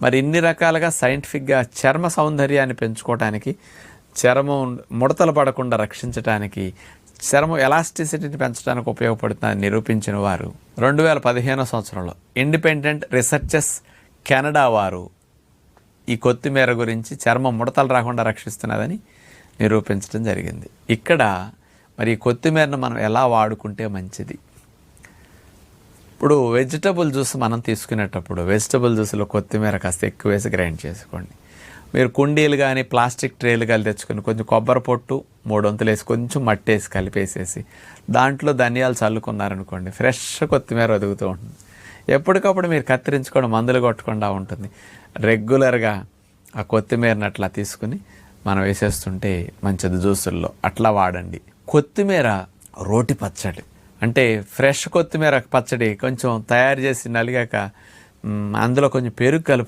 మరి ఇన్ని రకాలుగా సైంటిఫిక్గా చర్మ సౌందర్యాన్ని పెంచుకోవడానికి, చర్మం ముడతలు పడకుండా రక్షించడానికి, చర్మం ఎలాస్టిసిటీని పెంచడానికి ఉపయోగపడుతుందని నిరూపించిన వారు 2015 సంవత్సరంలో ఇండిపెండెంట్ రీసెర్చర్స్ కెనడా వారు ఈ కొత్తిమీర గురించి చర్మం ముడతలు రాకుండా రక్షిస్తున్నదని నిరూపించడం జరిగింది. ఇక్కడ మరి ఈ కొత్తిమీరను మనం ఎలా వాడుకుంటే మంచిది? ఇప్పుడు వెజిటబుల్ జ్యూస్ మనం తీసుకునేటప్పుడు వెజిటబుల్ జ్యూస్లో కొత్తిమీర కాస్త ఎక్కువ వేసి గ్రైండ్ చేసుకోండి. మీరు కుండీలు కానీ ప్లాస్టిక్ ట్రేలు కానీ తెచ్చుకొని కొంచెం కొబ్బరి పొట్టు 3 వంతులు వేసి కొంచెం మట్టి వేసి కలిపేసేసి దాంట్లో ధనియాలు చల్లుకున్నారనుకోండి, ఫ్రెష్ కొత్తిమీర ఒదుగుతూ ఉంటుంది. ఎప్పటికప్పుడు మీరు కత్తిరించుకోవడం, మందులు కొట్టకుండా ఉంటుంది. రెగ్యులర్గా ఆ కొత్తిమీరని అట్లా తీసుకుని మనం వేసేస్తుంటే మంచిది జ్యూసుల్లో. అట్లా వాడండి. కొత్తిమీర రోటి పచ్చడి అంటే ఫ్రెష్ కొత్తిమీర పచ్చడి కొంచెం తయారు చేసి నలిగాక అందులో కొంచెం పెరుగు కలుపుకొని